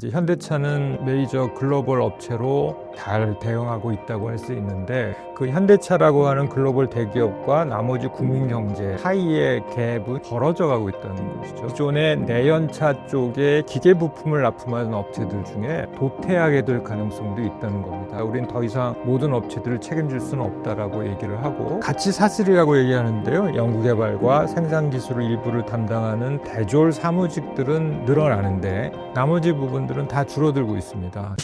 이제 현대차는 메이저 글로벌 업체로 잘 대응하고 있다고 할 수 있는데, 그 현대차라고 하는 글로벌 대기업과 나머지 국민 경제 사이의 갭이 벌어져 가고 있다는 것이죠. 기존의 내연차 쪽에 기계 부품을 납품하는 업체들 중에 도태하게 될 가능성도 있다는 겁니다. 우린 더 이상 모든 업체들을 책임질 수는 없다라고 얘기를 하고, 같이 사슬이라고 얘기하는데요. 연구개발과 생산 기술을 일부를 담당하는 대졸 사무직들은 늘어나는데 나머지 부분들은 다 줄어들고 있습니다.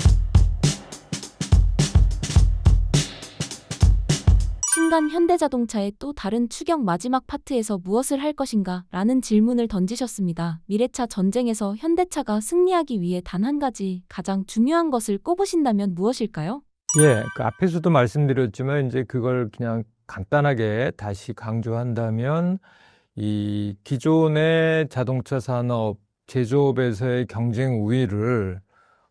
신간 현대자동차의 또 다른 추격 마지막 파트에서 무엇을 할 것인가? 라는 질문을 던지셨습니다. 미래차 전쟁에서 현대차가 승리하기 위해 단 한 가지 가장 중요한 것을 꼽으신다면 무엇일까요? 그 앞에서도 말씀드렸지만 이제 그걸 그냥 간단하게 다시 강조한다면, 이 기존의 자동차 산업 제조업에서의 경쟁 우위를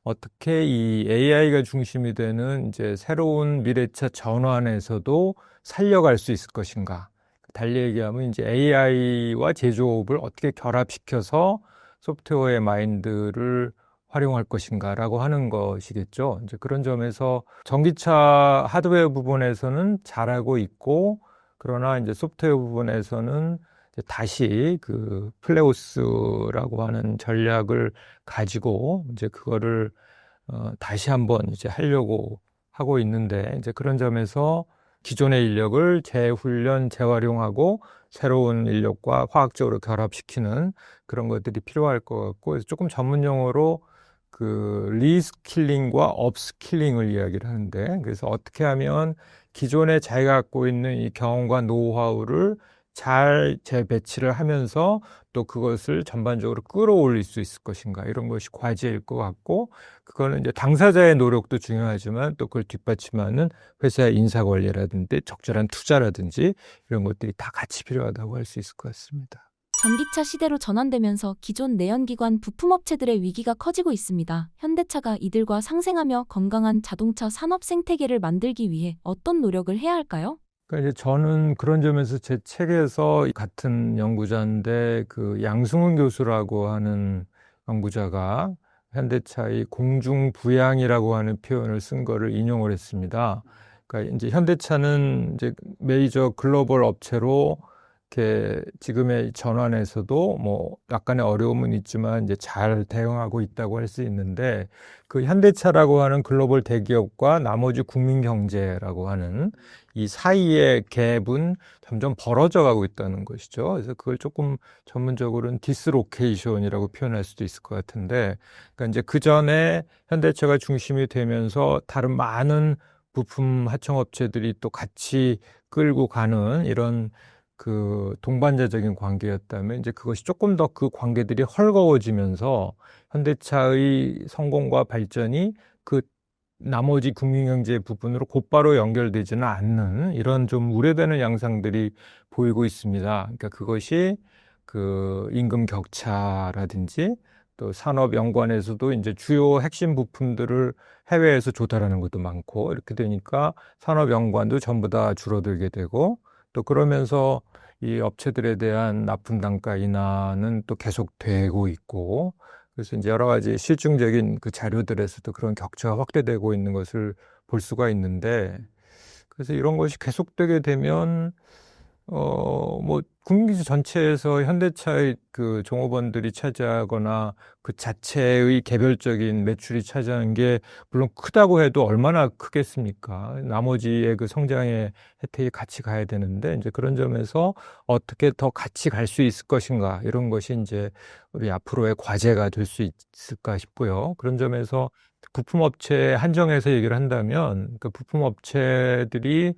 어떻게 이 AI가 중심이 되는 이제 새로운 미래차 전환에서도 살려갈 수 있을 것인가. 달리 얘기하면 이제 AI와 제조업을 어떻게 결합시켜서 소프트웨어의 마인드를 활용할 것인가라고 하는 것이겠죠. 이제 그런 점에서 전기차 하드웨어 부분에서는 잘하고 있고, 그러나 이제 소프트웨어 부분에서는 다시 그 플레오스라고 하는 전략을 가지고 이제 그거를 다시 한번 이제 하려고 하고 있는데, 이제 그런 점에서 기존의 인력을 재훈련, 재활용하고 새로운 인력과 화학적으로 결합시키는 그런 것들이 필요할 것 같고, 그래서 조금 전문 용어로 그 리스킬링과 업스킬링을 이야기를 하는데, 그래서 어떻게 하면 기존에 자기가 갖고 있는 이 경험과 노하우를 잘 재배치를 하면서 또 그것을 전반적으로 끌어올릴 수 있을 것인가, 이런 것이 과제일 것 같고, 그거는 이제 당사자의 노력도 중요하지만 또 그걸 뒷받침하는 회사의 인사 관리라든지 적절한 투자라든지 이런 것들이 다 같이 필요하다고 할 수 있을 것 같습니다. 전기차 시대로 전환되면서 기존 내연기관 부품업체들의 위기가 커지고 있습니다. 현대차가 이들과 상생하며 건강한 자동차 산업 생태계를 만들기 위해 어떤 노력을 해야 할까요? 그러니까 이제 저는 그런 점에서 제 책에서 같은 연구자인데, 그 양승훈 교수라고 하는 연구자가 현대차의 공중부양이라고 하는 표현을 쓴 거를 인용을 했습니다. 그러니까 이제 현대차는 이제 메이저 글로벌 업체로 이렇게 지금의 전환에서도 뭐 약간의 어려움은 있지만 이제 잘 대응하고 있다고 할 수 있는데, 그 현대차라고 하는 글로벌 대기업과 나머지 국민 경제라고 하는 이 사이의 갭은 점점 벌어져 가고 있다는 것이죠. 그래서 그걸 조금 전문적으로는 디스로케이션이라고 표현할 수도 있을 것 같은데, 그러니까 이제 그 전에 현대차가 중심이 되면서 다른 많은 부품 하청업체들이 또 같이 끌고 가는 이런 그 동반자적인 관계였다면, 이제 그것이 조금 더 그 관계들이 헐거워지면서 현대차의 성공과 발전이 그 나머지 국민경제 부분으로 곧바로 연결되지는 않는 이런 좀 우려되는 양상들이 보이고 있습니다. 그러니까 그것이 그 임금 격차라든지 또 산업 연관에서도 이제 주요 핵심 부품들을 해외에서 조달하는 것도 많고, 이렇게 되니까 산업 연관도 전부 다 줄어들게 되고, 또 그러면서 이 업체들에 대한 납품 단가 인하는 또 계속되고 있고, 그래서 이제 여러 가지 실증적인 그 자료들에서도 그런 격차가 확대되고 있는 것을 볼 수가 있는데, 그래서 이런 것이 계속되게 되면 뭐 국민기지 전체에서 현대차의 그 종업원들이 차지하거나 그 자체의 개별적인 매출이 차지하는 게 물론 크다고 해도 얼마나 크겠습니까? 나머지의 그 성장의 혜택이 같이 가야 되는데, 이제 그런 점에서 어떻게 더 같이 갈 수 있을 것인가, 이런 것이 이제 우리 앞으로의 과제가 될 수 있을까 싶고요. 그런 점에서 부품업체 한정해서 얘기를 한다면, 그 부품업체들이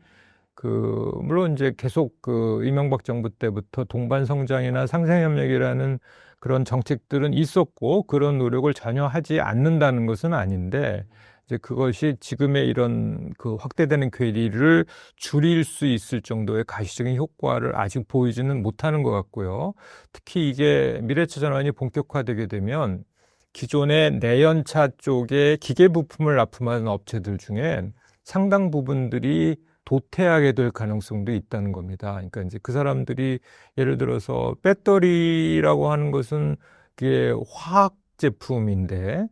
그 물론 이제 계속 그 이명박 정부 때부터 동반 성장이나 상생 협력이라는 그런 정책들은 있었고, 그런 노력을 전혀 하지 않는다는 것은 아닌데, 이제 그것이 지금의 이런 그 확대되는 괴리를 줄일 수 있을 정도의 가시적인 효과를 아직 보이지는 못하는 것 같고요. 특히 이게 미래차 전환이 본격화되게 되면 기존의 내연차 쪽에 기계 부품을 납품하는 업체들 중에 상당 부분들이 도태하게 될 가능성도 있다는 겁니다. 그러니까 이제 그 사람들이 예를 들어서 배터리라고 하는 것은 그게 화학 제품인데,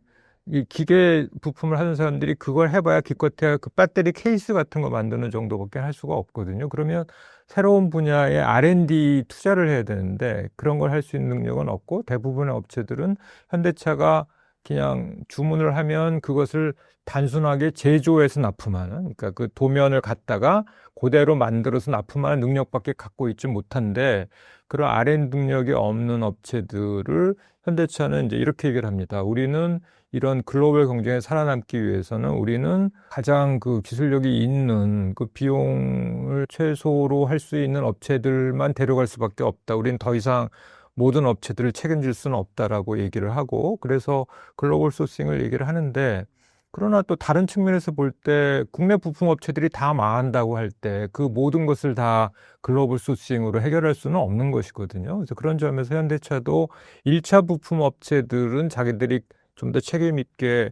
이 기계 부품을 하는 사람들이 그걸 해봐야 기껏해야 그 배터리 케이스 같은 거 만드는 정도밖에 할 수가 없거든요. 그러면 새로운 분야의 R&D 투자를 해야 되는데 그런 걸 할 수 있는 능력은 없고 대부분의 업체들은 현대차가 그냥 주문을 하면 그것을 단순하게 제조해서 납품하는, 그러니까 그 도면을 갖다가 그대로 만들어서 납품하는 능력밖에 갖고 있지 못한데 그런 R&D 능력이 없는 업체들을 현대차는 이제 이렇게 얘기를 합니다. 우리는 이런 글로벌 경쟁에 살아남기 위해서는 우리는 가장 그 기술력이 있는 그 비용을 최소로 할 수 있는 업체들만 데려갈 수밖에 없다. 우리는 더 이상 모든 업체들을 책임질 수는 없다라고 얘기를 하고, 그래서 글로벌 소싱을 얘기를 하는데, 그러나 또 다른 측면에서 볼 때 국내 부품 업체들이 다 망한다고 할 때 그 모든 것을 다 글로벌 소싱으로 해결할 수는 없는 것이거든요. 그래서 그런 점에서 현대차도 1차 부품 업체들은 자기들이 좀 더 책임 있게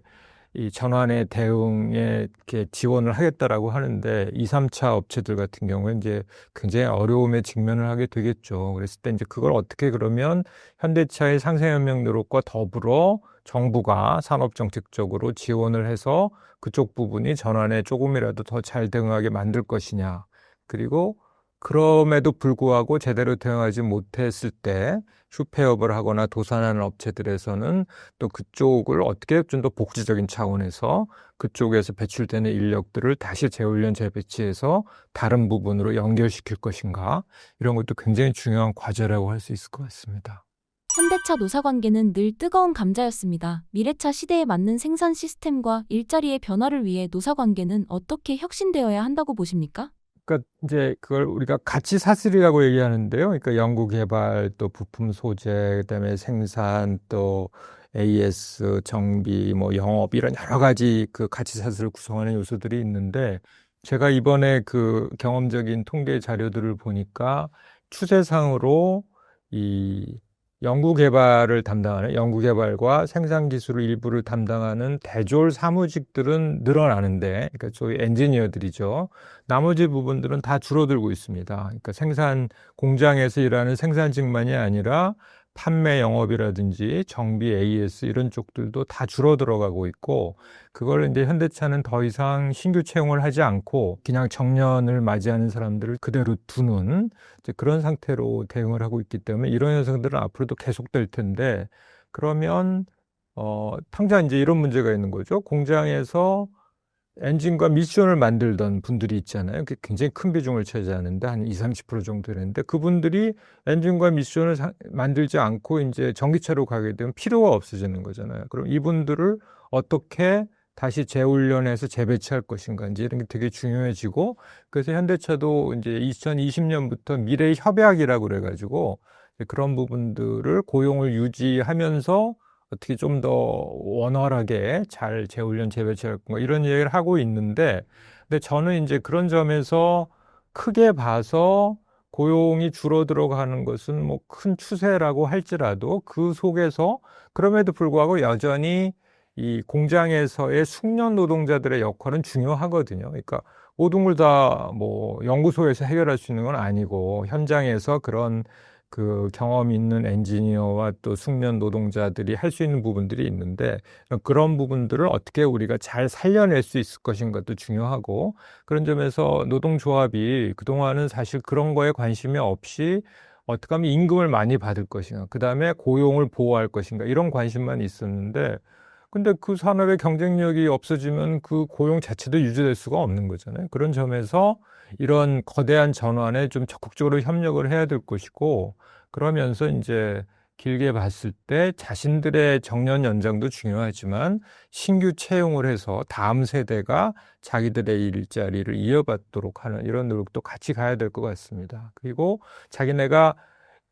이 전환의 대응에 이렇게 지원을 하겠다라고 하는데 2, 3차 업체들 같은 경우에 이제 굉장히 어려움에 직면을 하게 되겠죠. 그랬을 때 이제 그걸 어떻게 그러면 현대차의 상생협력 노력과 더불어 정부가 산업정책적으로 지원을 해서 그쪽 부분이 전환에 조금이라도 더 잘 대응하게 만들 것이냐. 그리고 그럼에도 불구하고 제대로 대응하지 못했을 때 휴폐업을 하거나 도산하는 업체들에서는 또 그쪽을 어떻게 좀 더 복지적인 차원에서 그쪽에서 배출되는 인력들을 다시 재훈련 재배치해서 다른 부분으로 연결시킬 것인가, 이런 것도 굉장히 중요한 과제라고 할 수 있을 것 같습니다. 현대차 노사 관계는 늘 뜨거운 감자였습니다. 미래차 시대에 맞는 생산 시스템과 일자리의 변화를 위해 노사 관계는 어떻게 혁신되어야 한다고 보십니까? 그러니까 이제 그걸 우리가 가치 사슬이라고 얘기하는데요. 그러니까 연구 개발, 또 부품 소재, 그다음에 생산, 또 AS, 정비, 뭐 영업, 이런 여러 가지 그 가치 사슬을 구성하는 요소들이 있는데, 제가 이번에 그 경험적인 통계 자료들을 보니까 추세상으로 이 연구 개발을 담당하는, 연구 개발과 생산 기술을 일부를 담당하는 대졸 사무직들은 늘어나는데, 그러니까 소위 엔지니어들이죠. 나머지 부분들은 다 줄어들고 있습니다. 그러니까 생산 공장에서 일하는 생산직만이 아니라 판매 영업이라든지 정비 AS 이런 쪽들도 다 줄어들어가고 있고, 그걸 이제 현대차는 더 이상 신규 채용을 하지 않고 그냥 정년을 맞이하는 사람들을 그대로 두는 이제 그런 상태로 대응을 하고 있기 때문에 이런 현상들은 앞으로도 계속될 텐데, 그러면 당장 이제 이런 문제가 있는 거죠. 공장에서 엔진과 미션을 만들던 분들이 있잖아요. 그게 굉장히 큰 비중을 차지하는데 한 20, 30% 정도 되는데, 그분들이 엔진과 미션을 만들지 않고 이제 전기차로 가게 되면 필요가 없어지는 거잖아요. 그럼 이분들을 어떻게 다시 재훈련해서 재배치할 것인가, 이제 이런 게 되게 중요해지고, 그래서 현대차도 이제 2020년부터 미래 협약이라고 그래가지고 그런 부분들을 고용을 유지하면서 어떻게 좀 더 원활하게 잘 재훈련 재배치할 건가, 이런 얘기를 하고 있는데, 근데 저는 이제 그런 점에서 크게 봐서 고용이 줄어들어 가는 것은 뭐 큰 추세라고 할지라도 그 속에서 그럼에도 불구하고 여전히 이 공장에서의 숙련 노동자들의 역할은 중요하거든요. 그러니까 모든 걸 다 뭐 연구소에서 해결할 수 있는 건 아니고 현장에서 그런 그 경험 있는 엔지니어와 또 숙련 노동자들이 할 수 있는 부분들이 있는데, 그런 부분들을 어떻게 우리가 잘 살려낼 수 있을 것인가도 중요하고, 그런 점에서 노동조합이 그동안은 사실 그런 거에 관심이 없이 어떻게 하면 임금을 많이 받을 것인가, 그 다음에 고용을 보호할 것인가, 이런 관심만 있었는데, 근데 그 산업의 경쟁력이 없어지면 그 고용 자체도 유지될 수가 없는 거잖아요. 그런 점에서 이런 거대한 전환에 좀 적극적으로 협력을 해야 될 것이고, 그러면서 이제 길게 봤을 때 자신들의 정년 연장도 중요하지만 신규 채용을 해서 다음 세대가 자기들의 일자리를 이어받도록 하는 이런 노력도 같이 가야 될 것 같습니다. 그리고 자기네가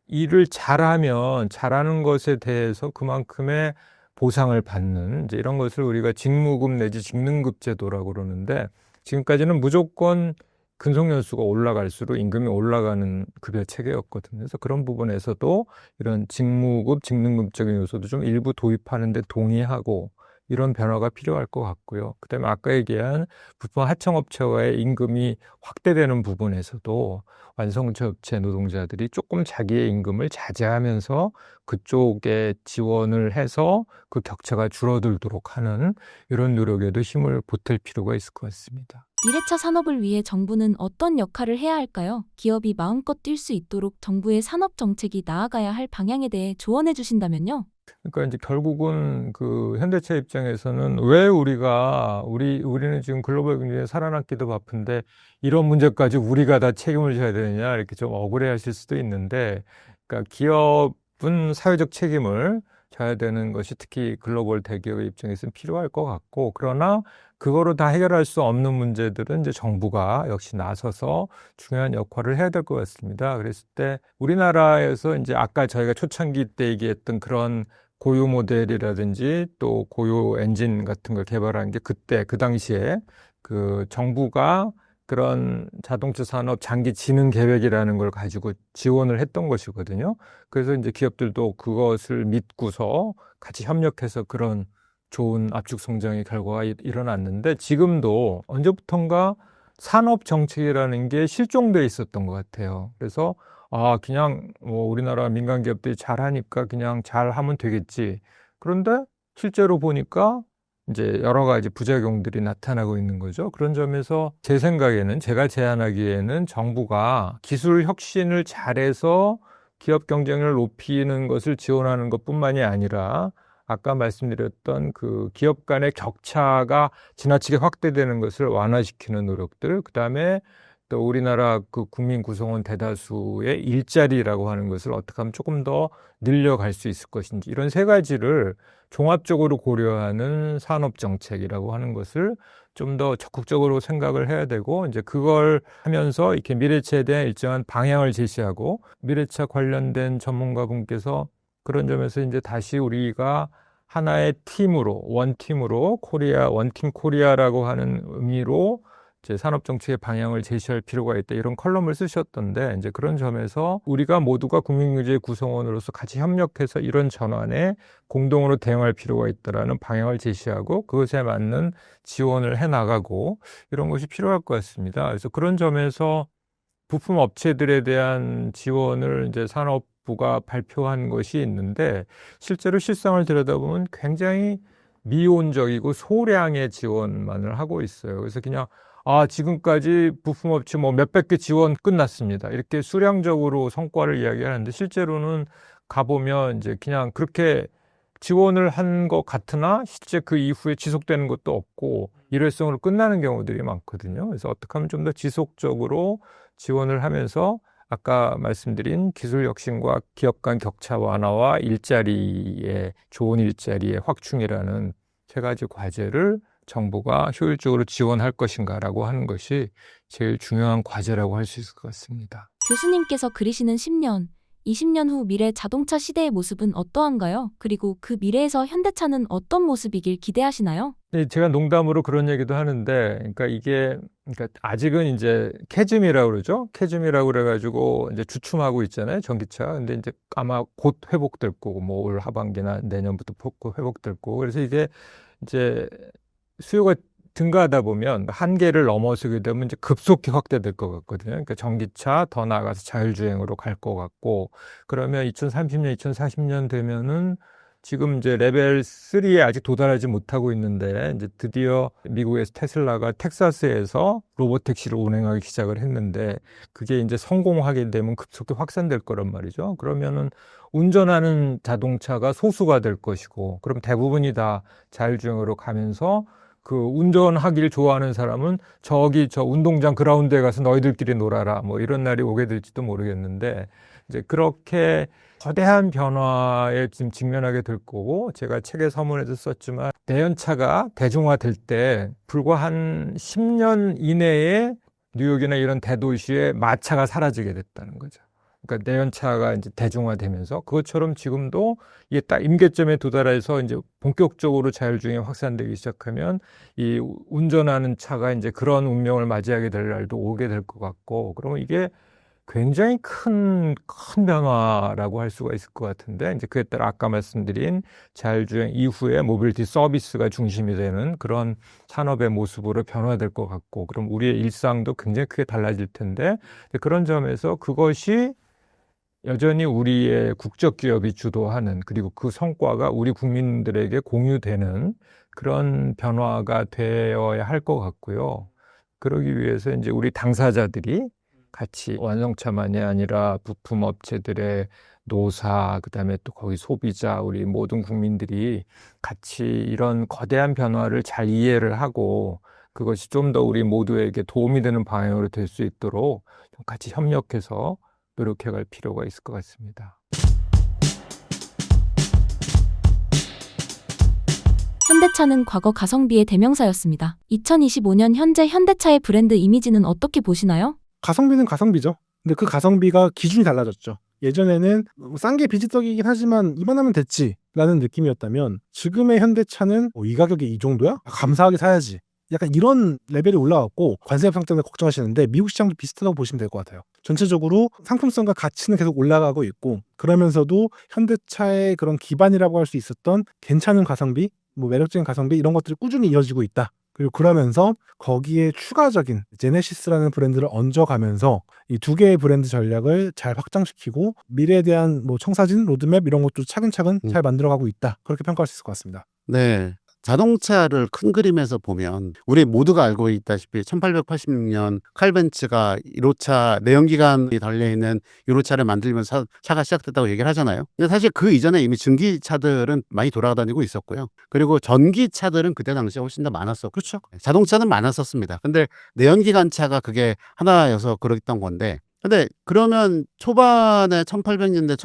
일을 잘하면 잘하는 것에 대해서 그만큼의 보상을 받는 이제 이런 것을 우리가 직무급 내지 직능급 제도라고 그러는데, 지금까지는 무조건 근속연수가 올라갈수록 임금이 올라가는 급여 체계였거든요. 그래서 그런 부분에서도 이런 직무급, 직능급적인 요소도 좀 일부 도입하는 데 동의하고, 이런 변화가 필요할 것 같고요. 그다음에 아까 얘기한 부품 하청업체와의 임금이 확대되는 부분에서도 완성차 업체 노동자들이 조금 자기의 임금을 자제하면서 그쪽에 지원을 해서 그 격차가 줄어들도록 하는 이런 노력에도 힘을 보탤 필요가 있을 것 같습니다. 미래차 산업을 위해 정부는 어떤 역할을 해야 할까요? 기업이 마음껏 뛸 수 있도록 정부의 산업 정책이 나아가야 할 방향에 대해 조언해 주신다면요? 그러니까 이제 결국은 그 현대차 입장에서는 왜 우리는 지금 글로벌 경제에 살아남기도 바쁜데 이런 문제까지 우리가 다 책임을 져야 되느냐 이렇게 좀 억울해 하실 수도 있는데, 그러니까 기업은 사회적 책임을 져야 되는 것이 특히 글로벌 대기업의 입장에서는 필요할 것 같고, 그러나 그거로 다 해결할 수 없는 문제들은 이제 정부가 역시 나서서 중요한 역할을 해야 될 것 같습니다. 그랬을 때 우리나라에서 이제 아까 저희가 초창기 때 얘기했던 그런 고유 모델이라든지 또 고유 엔진 같은 걸 개발한 게 그때 그 당시에 그 정부가 그런 자동차 산업 장기 진흥 계획이라는 걸 가지고 지원을 했던 것이거든요. 그래서 이제 기업들도 그것을 믿고서 같이 협력해서 그런 좋은 압축 성장의 결과가 일어났는데, 지금도 언제부턴가 산업 정책이라는 게 실종돼 있었던 것 같아요. 그래서 그냥 뭐 우리나라 민간 기업들이 잘하니까 그냥 잘하면 되겠지. 그런데 실제로 보니까 이제 여러 가지 부작용들이 나타나고 있는 거죠. 그런 점에서 제 생각에는, 제가 제안하기에는 정부가 기술 혁신을 잘해서 기업 경쟁력을 높이는 것을 지원하는 것뿐만이 아니라 아까 말씀드렸던 그 기업 간의 격차가 지나치게 확대되는 것을 완화시키는 노력들, 그다음에 또 우리나라 그 국민 구성원 대다수의 일자리라고 하는 것을 어떻게 하면 조금 더 늘려갈 수 있을 것인지, 이런 세 가지를 종합적으로 고려하는 산업 정책이라고 하는 것을 좀 더 적극적으로 생각을 해야 되고, 이제 그걸 하면서 이렇게 미래차에 대한 일정한 방향을 제시하고, 미래차 관련된 전문가분께서 그런 점에서 이제 다시 우리가 하나의 팀으로, 원팀으로, 원팀 코리아라고 하는 의미로 이제 산업정책의 방향을 제시할 필요가 있다, 이런 컬럼을 쓰셨던데, 이제 그런 점에서 우리가 모두가 국민경제의 구성원으로서 같이 협력해서 이런 전환에 공동으로 대응할 필요가 있다라는 방향을 제시하고 그것에 맞는 지원을 해 나가고, 이런 것이 필요할 것 같습니다. 그래서 그런 점에서 부품 업체들에 대한 지원을 이제 산업부가 발표한 것이 있는데, 실제로 실상을 들여다보면 굉장히 미온적이고 소량의 지원만을 하고 있어요. 그래서 그냥 지금까지 부품업체 뭐 몇백 개 지원 끝났습니다, 이렇게 수량적으로 성과를 이야기하는데, 실제로는 가보면 이제 그냥 그렇게 지원을 한 것 같으나 실제 그 이후에 지속되는 것도 없고 일회성으로 끝나는 경우들이 많거든요. 그래서 어떻게 하면 좀 더 지속적으로 지원을 하면서 아까 말씀드린 기술 혁신과 기업 간 격차 완화와 좋은 일자리의 확충이라는 세 가지 과제를 정부가 효율적으로 지원할 것인가라고 하는 것이 제일 중요한 과제라고 할 수 있을 것 같습니다. 교수님께서 그리시는 10년, 20년 후 미래 자동차 시대의 모습은 어떠한가요? 그리고 그 미래에서 현대차는 어떤 모습이길 기대하시나요? 네, 제가 농담으로 그런 얘기도 하는데, 그러니까 아직은 이제 캐즘이라고 그러죠. 캐즘이라고 그래가지고 이제 주춤하고 있잖아요, 전기차. 근데 이제 아마 곧 회복될 거고, 뭐 올 하반기나 내년부터 곧 회복될 거고. 그래서 이게 이제 수요가 증가하다 보면 한계를 넘어서게 되면 이제 급속히 확대될 것 같거든요. 그러니까 전기차 더 나아가서 자율주행으로 갈 것 같고, 그러면 2030년, 2040년 되면은 지금 이제 레벨 3에 아직 도달하지 못하고 있는데, 이제 드디어 미국에서 테슬라가 텍사스에서 로보택시를 운행하기 시작을 했는데, 그게 이제 성공하게 되면 급속히 확산될 거란 말이죠. 그러면은 운전하는 자동차가 소수가 될 것이고, 그럼 대부분이 다 자율주행으로 가면서 그 운전하기를 좋아하는 사람은 저기 저 운동장 그라운드에 가서 너희들끼리 놀아라, 뭐 이런 날이 오게 될지도 모르겠는데, 이제 그렇게 거대한 변화에 지금 직면하게 될 거고, 제가 책에 서문에도 썼지만 대연차가 대중화될 때 불과 한 10년 이내에 뉴욕이나 이런 대도시에 마차가 사라지게 됐다는 거죠. 그러니까 내연차가 이제 대중화되면서 그것처럼 지금도 이게 딱 임계점에 도달해서 이제 본격적으로 자율주행이 확산되기 시작하면 이 운전하는 차가 이제 그런 운명을 맞이하게 될 날도 오게 될 것 같고, 그러면 이게 굉장히 큰 변화라고 할 수가 있을 것 같은데, 이제 그에 따라 아까 말씀드린 자율주행 이후에 모빌리티 서비스가 중심이 되는 그런 산업의 모습으로 변화될 것 같고, 그럼 우리의 일상도 굉장히 크게 달라질 텐데, 그런 점에서 그것이 여전히 우리의 국적 기업이 주도하는, 그리고 그 성과가 우리 국민들에게 공유되는 그런 변화가 되어야 할 것 같고요. 그러기 위해서 이제 우리 당사자들이 같이 완성차만이 아니라 부품 업체들의 노사, 그다음에 또 거기 소비자, 우리 모든 국민들이 같이 이런 거대한 변화를 잘 이해를 하고 그것이 좀 더 우리 모두에게 도움이 되는 방향으로 될 수 있도록 좀 같이 협력해서 노력해 갈 필요가 있을 것 같습니다. 현대차는 과거 가성비의 대명사였습니다. 2025년 현재 현대차의 브랜드 이미지는 어떻게 보시나요? 가성비는 가성비죠. 근데 그 가성비가 기준이 달라졌죠. 예전에는 싼 게 비지떡이긴 하지만 이만하면 됐지 라는 느낌이었다면 지금의 현대차는 이 가격에 이 정도야? 감사하게 사야지. 약간 이런 레벨이 올라왔고 관세 협상 때문에 걱정하시는데 미국 시장도 비슷하다고 보시면 될 것 같아요. 전체적으로 상품성과 가치는 계속 올라가고 있고 그러면서도 현대차의 그런 기반이라고 할 수 있었던 괜찮은 가성비, 매력적인 가성비 이런 것들이 꾸준히 이어지고 있다. 그리고 그러면서 거기에 추가적인 제네시스라는 브랜드를 얹어가면서 이 두 개의 브랜드 전략을 잘 확장시키고 미래에 대한 청사진, 로드맵 이런 것도 차근차근 잘 만들어가고 있다. 그렇게 평가할 수 있을 것 같습니다. 네. 자동차를 큰 그림에서 보면 우리 모두가 알고 있다시피 1886년 칼벤츠가 1호차 내연기관이 달려있는 1호차를 만들면서 차가 시작됐다고 얘기를 하잖아요. 근데 사실 그 이전에 이미 전기차들은 많이 돌아다니고 있었고요. 그리고 전기차들은 그때 당시에 훨씬 더 많았었고 그렇죠. 자동차는 많았었습니다. 근데 내연기관차가 그게 하나여서 그랬던 건데 근데 그러면 초반에 1800년대,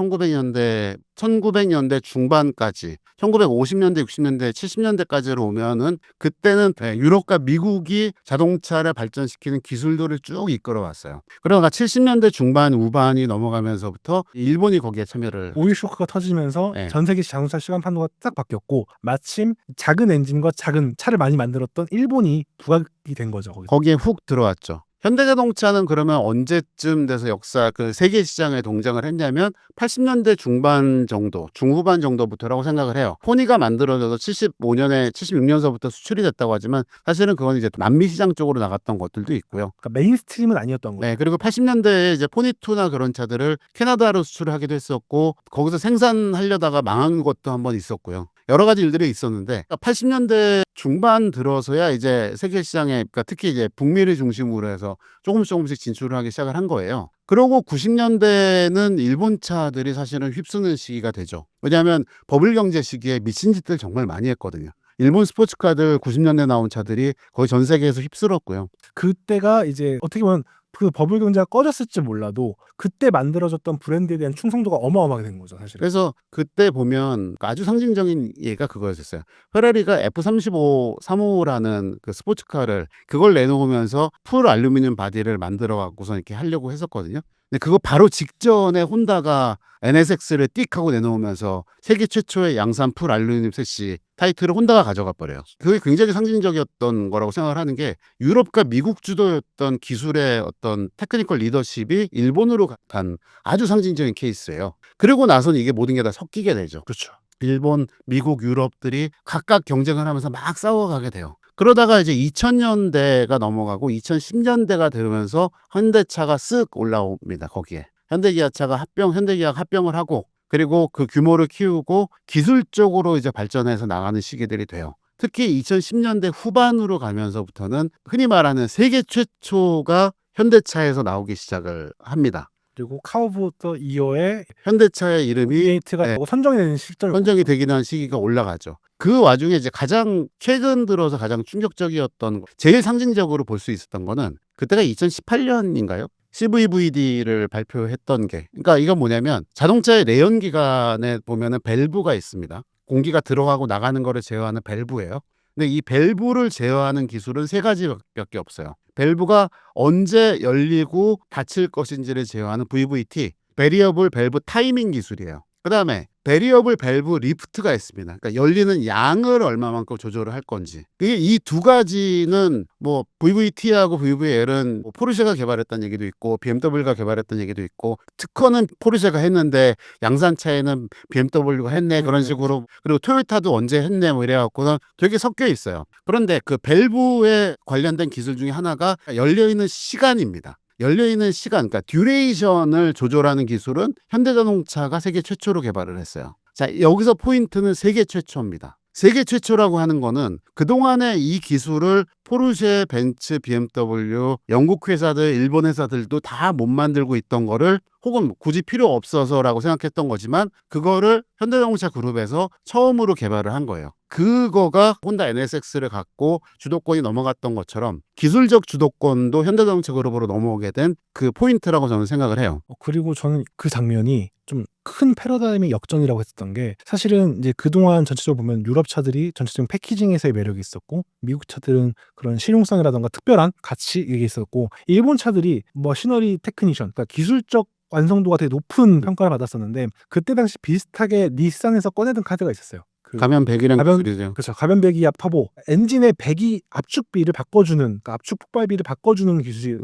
1900년대 중반까지 1950년대, 60년대, 70년대까지로 오면은 그때는 유럽과 미국이 자동차를 발전시키는 기술들을 쭉 이끌어왔어요. 그러다가 70년대 중반, 후반이 넘어가면서부터 일본이 거기에 참여를 오일 쇼크가 터지면서 네. 전 세계 자동차 시간 판도가 딱 바뀌었고 마침 작은 엔진과 작은 차를 많이 만들었던 일본이 부각이 된 거죠. 거기에 훅 들어왔죠. 현대자동차는 그러면 언제쯤 돼서 역사 그 세계 시장에 동장을 했냐면 80년대 중반 정도, 중후반 정도부터라고 생각을 해요. 포니가 만들어져서 75년에 76년서부터 수출이 됐다고 하지만 사실은 그건 이제 남미 시장 쪽으로 나갔던 것들도 있고요. 그러니까 메인스트림은 아니었던 거예요. 네, 그리고 80년대에 이제 포니2나 그런 차들을 캐나다로 수출을 하기도 했었고 거기서 생산하려다가 망한 것도 한번 있었고요. 여러 가지 일들이 있었는데 80년대 중반 들어서야 이제 세계 시장에 그러니까 특히 이제 북미를 중심으로 해서 조금씩 진출을 하기 시작을 한 거예요. 그러고 90년대는 일본 차들이 사실은 휩쓰는 시기가 되죠. 왜냐하면 버블 경제 시기에 미친 짓들 정말 많이 했거든요. 일본 스포츠카들 90년대 나온 차들이 거의 전 세계에서 휩쓸었고요. 그때가 이제 어떻게 보면 그 버블 경제가 꺼졌을지 몰라도 그때 만들어졌던 브랜드에 대한 충성도가 어마어마하게 된 거죠, 사실. 그래서 그때 보면 아주 상징적인 예가 그거였어요. 페라리가 F35라는 그 스포츠카를 그걸 내놓으면서 풀 알루미늄 바디를 만들어 갖고서 이렇게 하려고 했었거든요. 근데 그거 바로 직전에 혼다가 NSX를 띡 하고 내놓으면서 세계 최초의 양산 풀 알루미늄 셋시 타이틀을 혼다가 가져가 버려요. 그게 굉장히 상징적이었던 거라고 생각을 하는 게 유럽과 미국 주도였던 기술의 어떤 테크니컬 리더십이 일본으로 간 아주 상징적인 케이스예요. 그리고 나서는 이게 모든 게 다 섞이게 되죠. 그렇죠. 일본, 미국, 유럽들이 각각 경쟁을 하면서 막 싸워가게 돼요. 그러다가 이제 2000년대가 넘어가고 2010년대가 되면서 현대차가 쓱 올라옵니다. 거기에. 현대기아차가 현대기아가 합병을 하고 그리고 그 규모를 키우고 기술적으로 이제 발전해서 나가는 시기들이 돼요. 특히 2010년대 후반으로 가면서부터는 흔히 말하는 세계 최초가 현대차에서 나오기 시작을 합니다. 그리고 카우부터 2호의 현대차의 이름이 V8가 선정이 되는 시절. 선정이 되긴 한 시기가 올라가죠. 그 와중에 이제 가장 최근 들어서 가장 충격적이었던 제일 상징적으로 볼 수 있었던 거는 그때가 2018년인가요? CVVD를 발표했던 게 그러니까 이건 뭐냐면 자동차의 내연기관에 보면은 밸브가 있습니다. 공기가 들어가고 나가는 거를 제어하는 밸브예요. 근데 이 밸브를 제어하는 기술은 세 가지밖에 없어요. 밸브가 언제 열리고 닫힐 것인지를 제어하는 VVT, 베리어블 밸브 타이밍 기술이에요. 그 다음에 베리어블 밸브 리프트가 있습니다. 그러니까 열리는 양을 얼마만큼 조절을 할 건지. 이게 이 두 가지는 뭐 VVT하고 VVL은 뭐 포르쉐가 개발했다는 얘기도 있고 BMW가 개발했다는 얘기도 있고 특허는 포르쉐가 했는데 양산차에는 BMW가 했네 그런 식으로 그리고 토요타도 언제 했네 뭐 이래갖고는 되게 섞여 있어요. 그런데 그 밸브에 관련된 기술 중에 하나가 열려있는 시간입니다. 열려있는 시간, 그러니까 듀레이션을 조절하는 기술은 현대자동차가 세계 최초로 개발을 했어요. 자, 여기서 포인트는 세계 최초입니다. 세계 최초라고 하는 거는 그동안에 이 기술을 포르쉐, 벤츠, BMW, 영국 회사들, 일본 회사들도 다 못 만들고 있던 거를 혹은 굳이 필요 없어서라고 생각했던 거지만 그거를 현대자동차 그룹에서 처음으로 개발을 한 거예요. 그거가 혼다 NSX를 갖고 주도권이 넘어갔던 것처럼 기술적 주도권도 현대자동차 그룹으로 넘어오게 된 그 포인트라고 저는 생각을 해요. 그리고 저는 그 장면이 좀 큰 패러다임의 역전이라고 했었던 게 사실은 이제 그동안 전체적으로 보면 유럽 차들이 전체적인 패키징에서의 매력이 있었고 미국 차들은 그런 실용성이라던가 특별한 가치 이게 있었고 일본 차들이 머시너리 테크니션 그러니까 기술적 완성도가 되게 높은 평가를 받았었는데 그때 당시 비슷하게 닛산에서 꺼내든 카드가 있었어요. 가면 100이랑 기술이죠. 그렇죠. 가변 배기압 터보 엔진의 배기 압축비를 바꿔주는 그러니까 압축 폭발비를 바꿔주는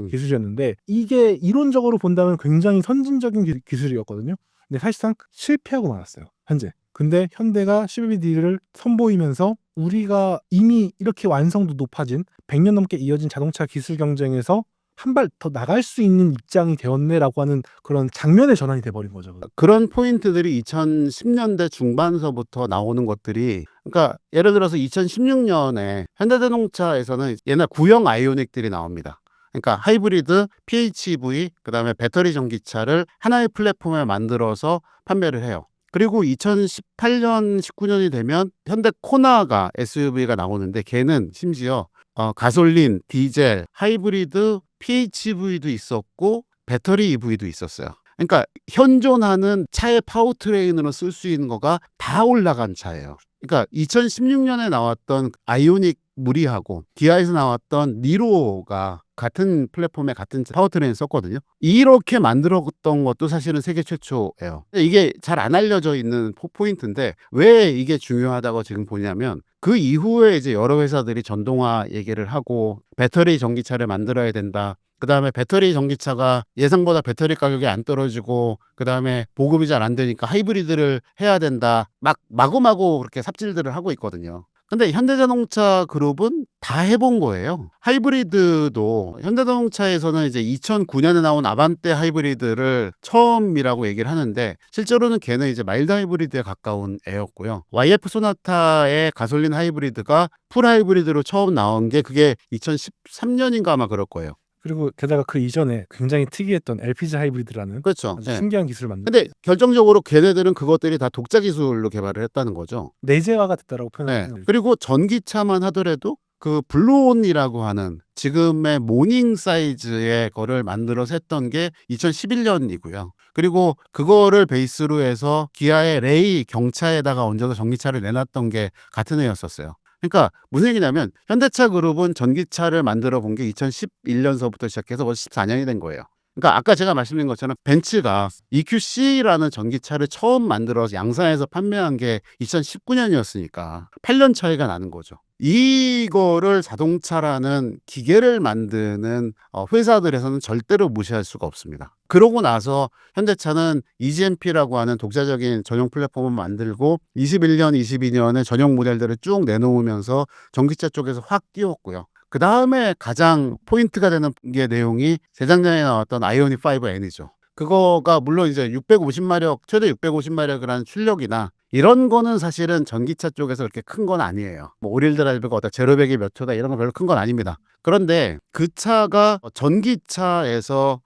기술이었는데 이게 이론적으로 본다면 굉장히 선진적인 기술이었거든요. 근데 사실상 실패하고 말았어요. 현재. 근데 현대가 CVD를 선보이면서 우리가 이미 이렇게 완성도 높아진 100년 넘게 이어진 자동차 기술 경쟁에서 한 발 더 나갈 수 있는 입장이 되었네라고 하는 그런 장면의 전환이 돼버린 거죠. 그런 포인트들이 2010년대 중반서부터 나오는 것들이 그러니까 예를 들어서 2016년에 현대자동차에서는 옛날 구형 아이오닉들이 나옵니다. 그러니까 하이브리드, PHEV, 그다음에 배터리 전기차를 하나의 플랫폼에 만들어서 판매를 해요. 그리고 2018년, 19년이 되면 현대 코나가 SUV가 나오는데 걔는 심지어 가솔린, 디젤, 하이브리드, PHEV도 있었고 배터리 EV도 있었어요. 그러니까 현존하는 차의 파워트레인으로 쓸 수 있는 거가 다 올라간 차예요. 그러니까 2016년에 나왔던 아이오닉 무리하고 기아에서 나왔던 니로가 같은 플랫폼에 같은 파워트레인 썼거든요. 이렇게 만들었던 것도 사실은 세계 최초예요. 이게 잘 안 알려져 있는 포인트인데 왜 이게 중요하다고 지금 보냐면 그 이후에 이제 여러 회사들이 전동화 얘기를 하고 배터리 전기차를 만들어야 된다. 그 다음에 배터리 전기차가 예상보다 배터리 가격이 안 떨어지고 그 다음에 보급이 잘 안 되니까 하이브리드를 해야 된다. 마구마구 그렇게 삽질들을 하고 있거든요. 근데 현대자동차 그룹은 다 해본 거예요. 하이브리드도 현대자동차에서는 이제 2009년에 나온 아반떼 하이브리드를 처음이라고 얘기를 하는데 실제로는 걔는 이제 마일드 하이브리드에 가까운 애였고요. YF 소나타의 가솔린 하이브리드가 풀 하이브리드로 처음 나온 게 그게 2013년인가 아마 그럴 거예요. 그리고 게다가 그 이전에 굉장히 특이했던 LPG 하이브리드라는 그렇죠. 아주 네. 신기한 기술을 만든 근데 결정적으로 걔네들은 그것들이 다 독자 기술로 개발을 했다는 거죠. 내재화가 됐다라고 네. 표현하는 그리고 전기차만 하더라도 그 블루온이라고 하는 지금의 모닝 사이즈의 거를 만들어서 했던 게 2011년이고요. 그리고 그거를 베이스로 해서 기아의 레이 경차에다가 얹어서 전기차를 내놨던 게 같은 해였었어요. 그러니까 무슨 얘기냐면 현대차 그룹은 전기차를 만들어 본 게 2011년서부터 시작해서 벌써 14년이 된 거예요. 그러니까 아까 제가 말씀드린 것처럼 벤츠가 EQC라는 전기차를 처음 만들어서 양산해서 판매한 게 2019년이었으니까 8년 차이가 나는 거죠. 이거를 자동차라는 기계를 만드는 회사들에서는 절대로 무시할 수가 없습니다. 그러고 나서 현대차는 EGMP라고 하는 독자적인 전용 플랫폼을 만들고 21년, 22년에 전용 모델들을 쭉 내놓으면서 전기차 쪽에서 확 뛰었고요. 그 다음에 가장 포인트가 되는 게 내용이 재작년에 나왔던 아이오닉 5N이죠. 그거가 물론 이제 650마력, 최대 650마력을 하는 출력이나 이런 거는 사실은 전기차 쪽에서 그렇게 큰 건 아니에요. 뭐 오릴 드라이브가 어떤 제로백이 몇 초다 이런 거 별로 큰 건 아닙니다. 그런데 그 차가 전기차에서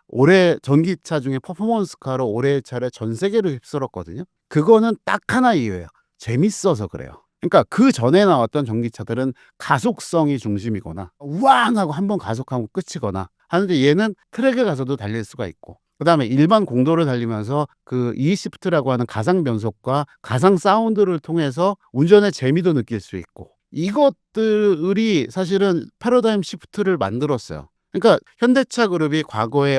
전기차 중에 퍼포먼스카로 올해의 차를 전 세계로 휩쓸었거든요. 그거는 딱 하나 이유예요. 재밌어서 그래요. 그러니까 그 전에 나왔던 전기차들은 가속성이 중심이거나 우왕 하고 한번 가속하고 끝이거나 하는데 얘는 트랙에 가서도 달릴 수가 있고 그 다음에 일반 공도를 달리면서 그 E-시프트라고 하는 가상 변속과 가상 사운드를 통해서 운전의 재미도 느낄 수 있고 이것들이 사실은 패러다임 시프트를 만들었어요. 그러니까 현대차 그룹이 과거에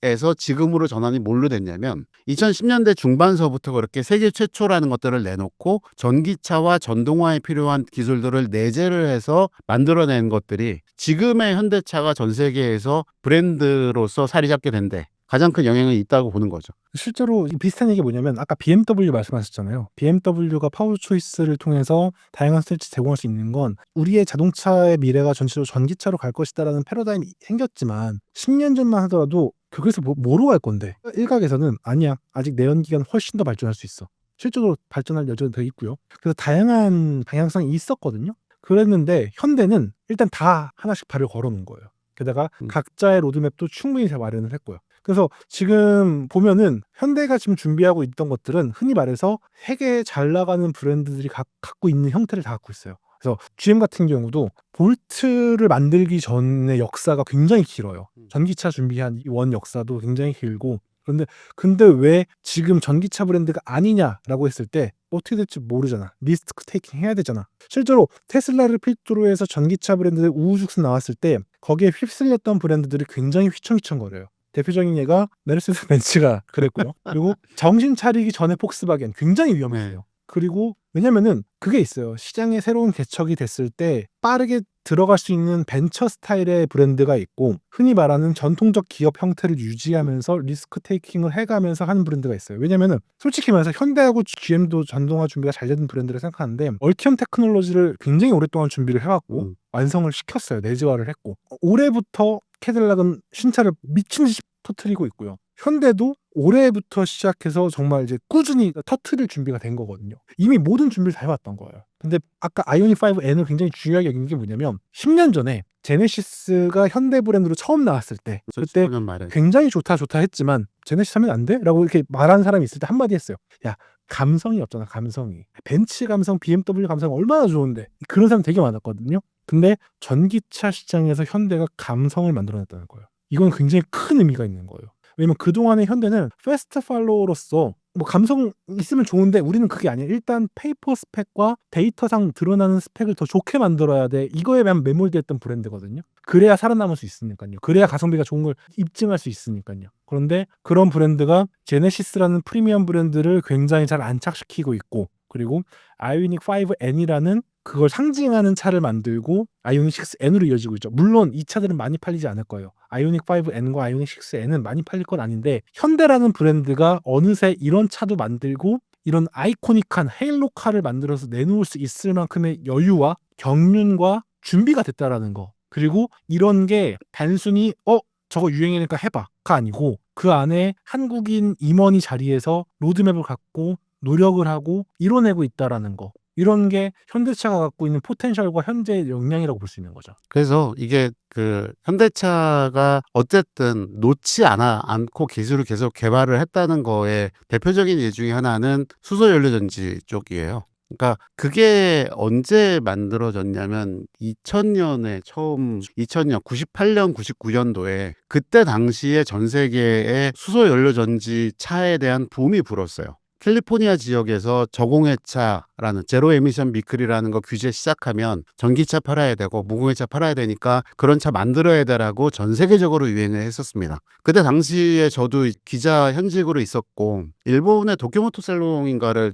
시대에서 지금으로 전환이 뭘로 됐냐면 2010년대 중반서부터 그렇게 세계 최초라는 것들을 내놓고 전기차와 전동화에 필요한 기술들을 내재를 해서 만들어낸 것들이 지금의 현대차가 전 세계에서 브랜드로서 자리 잡게 된데 가장 큰 영향이 있다고 보는 거죠. 실제로 비슷한 얘기 뭐냐면 아까 BMW 말씀하셨잖아요. BMW가 파워 초이스를 통해서 다양한 스테이지 제공할 수 있는 건 우리의 자동차의 미래가 전체적으로 전기차로 갈 것이다라는 패러다임이 생겼지만 10년 전만 하더라도 그래서 뭐로 갈 건데? 일각에서는 아니야. 아직 내연기관 훨씬 더 발전할 수 있어. 실제로 발전할 여지는 더 있고요. 그래서 다양한 방향성이 있었거든요. 그랬는데 현대는 일단 다 하나씩 발을 걸어놓은 거예요. 게다가 각자의 로드맵도 충분히 잘 마련을 했고요. 그래서 지금 보면은 현대가 지금 준비하고 있던 것들은 흔히 말해서 세계에 잘 나가는 브랜드들이 갖고 있는 형태를 다 갖고 있어요. 그래서 GM 같은 경우도 볼트를 만들기 전의 역사가 굉장히 길어요. 전기차 준비한 이 원 역사도 굉장히 길고 근데 왜 지금 전기차 브랜드가 아니냐라고 했을 때 어떻게 될지 모르잖아. 리스크 테이킹 해야 되잖아. 실제로 테슬라를 필두로 해서 전기차 브랜드들 우후죽순 나왔을 때 거기에 휩쓸렸던 브랜드들이 굉장히 휘청휘청거려요. 대표적인 예가 메르세데스 벤츠가 그랬고요. 그리고 정신 차리기 전에 폭스바겐 굉장히 위험했어요. 그리고 왜냐면은 그게 있어요. 시장에 새로운 개척이 됐을 때 빠르게 들어갈 수 있는 벤처 스타일의 브랜드가 있고 흔히 말하는 전통적 기업 형태를 유지하면서 리스크 테이킹을 해가면서 하는 브랜드가 있어요. 왜냐면은 솔직히 말해서 현대하고 GM도 전동화 준비가 잘 되는 브랜드를 생각하는데 얼티엄 테크놀로지를 굉장히 오랫동안 준비를 해왔고 완성을 시켰어요. 내재화를 했고 올해부터 캐딜락은 신차를 미친 듯이 터트리고 있고요. 현대도 올해부터 시작해서 정말 이제 꾸준히 터트릴 준비가 된 거거든요. 이미 모든 준비를 다 해왔던 거예요. 근데 아까 아이오닉 5N을 굉장히 중요하게 여긴 게 뭐냐면 10년 전에 제네시스가 현대 브랜드로 처음 나왔을 때 그때 15년 말에 굉장히 좋다 했지만 제네시스 하면 안 돼? 라고 이렇게 말하는 사람이 있을 때 한마디 했어요. 야 감성이 없잖아. 감성이. 벤츠 감성, BMW 감성 얼마나 좋은데. 그런 사람 되게 많았거든요. 근데 전기차 시장에서 현대가 감성을 만들어냈다는 거예요. 이건 굉장히 큰 의미가 있는 거예요. 왜냐면 그동안의 현대는 패스트 팔로워로서 뭐 감성 있으면 좋은데 우리는 그게 아니에요. 일단 페이퍼 스펙과 데이터상 드러나는 스펙을 더 좋게 만들어야 돼. 이거에만 매몰됐던 브랜드거든요. 그래야 살아남을 수 있으니까요. 그래야 가성비가 좋은 걸 입증할 수 있으니까요. 그런데 그런 브랜드가 제네시스라는 프리미엄 브랜드를 굉장히 잘 안착시키고 있고 그리고 아이오닉 5N이라는 그걸 상징하는 차를 만들고 아이오닉 6N으로 이어지고 있죠. 물론 이 차들은 많이 팔리지 않을 거예요. 아이오닉 5N과 아이오닉 6N은 많이 팔릴 건 아닌데 현대라는 브랜드가 어느새 이런 차도 만들고 이런 아이코닉한 헤일로카를 만들어서 내놓을 수 있을 만큼의 여유와 경륜과 준비가 됐다라는 거. 그리고 이런 게 단순히 저거 유행이니까 해봐가 아니고 그 안에 한국인 임원이 자리에서 로드맵을 갖고 노력을 하고 이뤄내고 있다라는 거. 이런 게 현대차가 갖고 있는 포텐셜과 현재의 역량이라고 볼 수 있는 거죠. 그래서 이게 그 현대차가 어쨌든 놓지 않고 기술을 계속 개발을 했다는 거에 대표적인 예 중에 하나는 수소연료전지 쪽이에요. 그러니까 그게 언제 만들어졌냐면 2000년에 처음 98년 99년도에 그때 당시에 전 세계에 수소연료전지 차에 대한 붐이 불었어요. 캘리포니아 지역에서 저공해차라는 제로 에미션 비클이라는 거 규제 시작하면 전기차 팔아야 되고 무공해차 팔아야 되니까 그런 차 만들어야 되라고 전 세계적으로 유행을 했었습니다. 그때 당시에 저도 기자 현직으로 있었고 일본의 도쿄모터살롱인가를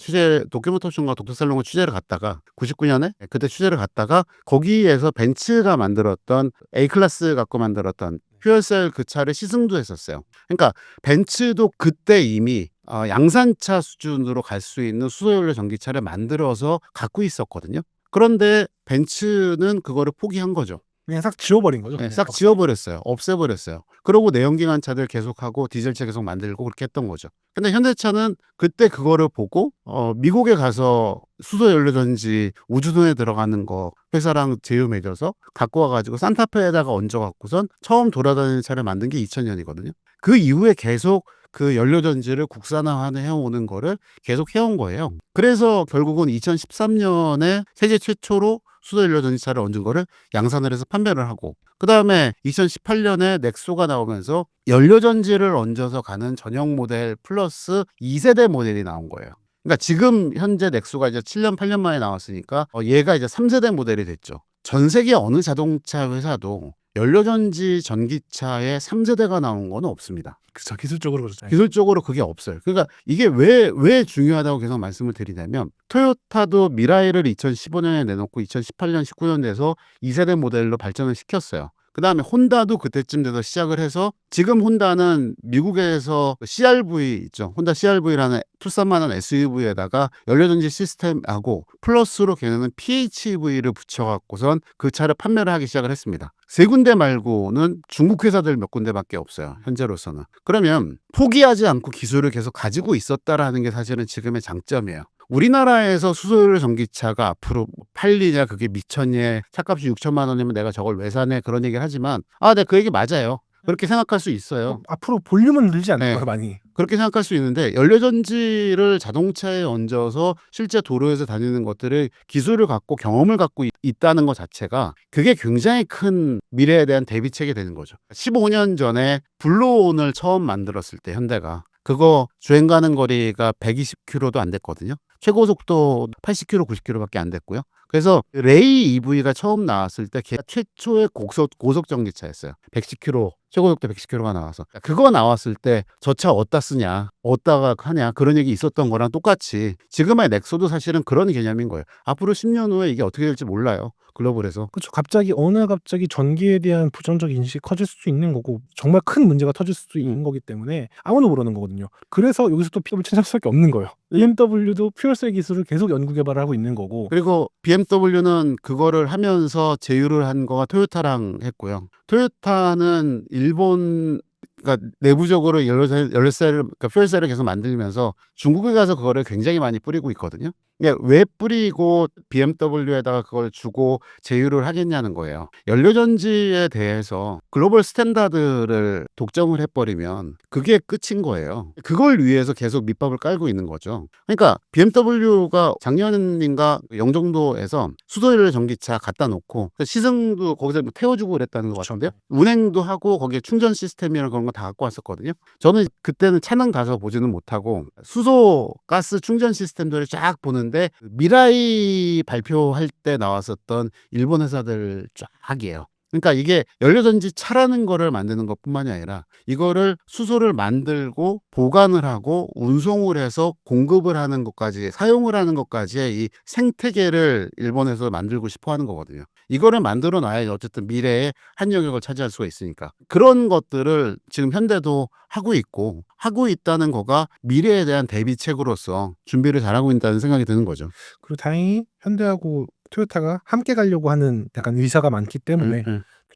도쿄모터쇼인가 도쿄살롱을 취재를 갔다가 99년에 그때 취재를 갔다가 거기에서 벤츠가 만들었던 A클래스 갖고 만들었던 퓨얼셀 그 차를 시승도 했었어요. 그러니까 벤츠도 그때 이미 양산차 수준으로 갈 수 있는 수소연료 전기차를 만들어서 갖고 있었거든요. 그런데 벤츠는 그거를 포기한 거죠. 그냥 싹 지워버린 거죠. 네, 싹 지워버렸어요. 없애버렸어요. 그러고 내연기관 차들 계속하고 디젤차 계속 만들고 그렇게 했던 거죠. 근데 현대차는 그때 그거를 보고 미국에 가서 수소연료전지 우주선에 들어가는 거 회사랑 제휴 맺어서 갖고 와가지고 산타페에다가 얹어갖고선 처음 돌아다니는 차를 만든 게 2000년이거든요. 그 이후에 계속 그 연료전지를 국산화해 오는 거를 계속 해온 거예요. 그래서 결국은 2013년에 세계 최초로 수소연료 전지차를 얹은 거를 양산을 해서 판매를 하고 그 다음에 2018년에 넥소가 나오면서 연료전지를 얹어서 가는 전용 모델 플러스 2세대 모델이 나온 거예요. 그러니까 지금 현재 넥소가 이제 7년 8년 만에 나왔으니까 얘가 이제 3세대 모델이 됐죠. 전 세계 어느 자동차 회사도 연료전지 전기차의 3세대가 나온 건 없습니다. 그렇죠. 기술적으로 그렇죠. 기술적으로 그게 없어요. 그러니까 이게 왜 중요하다고 계속 말씀을 드리냐면 토요타도 미라이를 2015년에 내놓고 2018년, 19년 돼서 2세대 모델로 발전을 시켰어요. 그 다음에 혼다도 그때쯤 돼서 시작을 해서 지금 혼다는 미국에서 CRV 있죠. 혼다 CRV라는 투싼만한 SUV에다가 연료전지 시스템하고 플러스로 걔네는 PHEV를 붙여갖고선 그 차를 판매를 하기 시작을 했습니다. 세 군데 말고는 중국 회사들 몇 군데밖에 없어요. 현재로서는. 그러면 포기하지 않고 기술을 계속 가지고 있었다라는 게 사실은 지금의 장점이에요. 우리나라에서 수소연료 전기차가 앞으로 팔리냐 그게 미쳤냐 차값이 6천만 원이면 내가 저걸 왜 사네 그런 얘기를 하지만 네, 그 얘기 맞아요. 그렇게 생각할 수 있어요. 앞으로 볼륨은 늘지 않을까요, 네. 많이? 그렇게 생각할 수 있는데 연료전지를 자동차에 얹어서 실제 도로에서 다니는 것들을 기술을 갖고 경험을 갖고 있다는 것 자체가 그게 굉장히 큰 미래에 대한 대비책이 되는 거죠. 15년 전에 블루온을 처음 만들었을 때 현대가 그거 주행 가는 거리가 120km도 안 됐거든요. 최고 속도 80km, 90km밖에 안 됐고요. 그래서 레이 EV가 처음 나왔을 때 걔가 최초의 고속 전기차였어요. 110km, 최고 속도 110km가 나와서 그거 나왔을 때 저 차 어디다 쓰냐, 어디다가 하냐 그런 얘기 있었던 거랑 똑같이 지금의 넥소도 사실은 그런 개념인 거예요. 앞으로 10년 후에 이게 어떻게 될지 몰라요. 글로벌에서. 그렇죠. 갑자기 어느 날 갑자기 전기에 대한 부정적 인식이 커질 수도 있는 거고 정말 큰 문제가 터질 수도 있는 거기 때문에 아무도 모르는 거거든요. 그래서 여기서 또 PW를 찾을 수밖에 없는 거예요. BMW도 퓨얼셀 기술을 계속 연구 개발을 하고 있는 거고 그리고 BMW는 그거를 하면서 제휴를 한 거가 토요타랑 했고요. 토요타는 일본 그러니까 내부적으로 연료셀을 그러니까 퓨얼셀을 계속 만들면서 중국에 가서 그거를 굉장히 많이 뿌리고 있거든요. 그러니까 왜 뿌리고 BMW에다가 그걸 주고 제휴를 하겠냐는 거예요. 연료전지에 대해서 글로벌 스탠다드를 독점을 해버리면 그게 끝인 거예요. 그걸 위해서 계속 밑밥을 깔고 있는 거죠. 그러니까 BMW가 작년인가 영종도에서 수소연료 전기차 갖다 놓고 시승도 거기서 뭐 태워주고 그랬다는 것 같은데요. 운행도 하고 거기에 충전 시스템이랑 그런 거 다 갖고 왔었거든요. 저는 그때는 차는 가서 보지는 못하고 수소 가스 충전 시스템들을 쫙 보는데 미라이 발표할 때 나왔었던 일본 회사들 쫙이에요. 그러니까 이게 연료전지 차라는 거를 만드는 것뿐만이 아니라 이거를 수소를 만들고 보관을 하고 운송을 해서 공급을 하는 것까지 사용을 하는 것까지의 이 생태계를 일본에서 만들고 싶어 하는 거거든요. 이거를 만들어 놔야 어쨌든 미래에 한 영역을 차지할 수가 있으니까 그런 것들을 지금 현대도 하고 있고 하고 있다는 거가 미래에 대한 대비책으로서 준비를 잘하고 있다는 생각이 드는 거죠. 그리고 다행히 현대하고 토요타가 함께 가려고 하는 약간 의사가 많기 때문에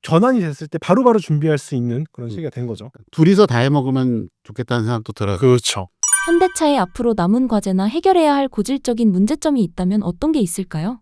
전환이 됐을 때 바로바로 준비할 수 있는 그런 시기가 된 거죠. 둘이서 다 해먹으면 좋겠다는 생각도 들어요. 그렇죠. 현대차의 앞으로 남은 과제나 해결해야 할 고질적인 문제점이 있다면 어떤 게 있을까요?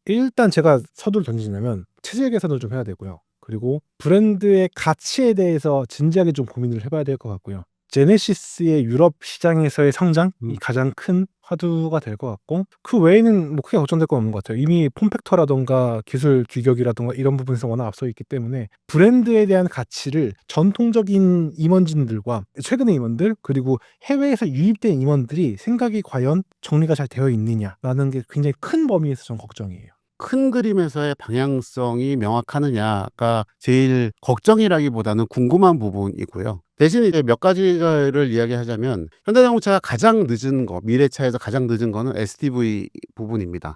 일단 제가 서두를 던지자면 체질 개선을 좀 해야 되고요. 그리고 브랜드의 가치에 대해서 진지하게 좀 고민을 해봐야 될 것 같고요. 제네시스의 유럽 시장에서의 성장이 가장 큰 화두가 될 것 같고 그 외에는 뭐 크게 걱정될 건 없는 것 같아요. 이미 폼팩터라던가 기술 규격이라던가 이런 부분에서 워낙 앞서 있기 때문에 브랜드에 대한 가치를 전통적인 임원진들과 최근의 임원들 그리고 해외에서 유입된 임원들이 생각이 과연 정리가 잘 되어 있느냐라는 게 굉장히 큰 범위에서 전 걱정이에요. 큰 그림에서의 방향성이 명확하느냐가 제일 걱정이라기보다는 궁금한 부분이고요. 대신 이제 몇 가지를 이야기하자면 현대자동차가 가장 늦은 거, 미래차에서 가장 늦은 거는 SDV 부분입니다.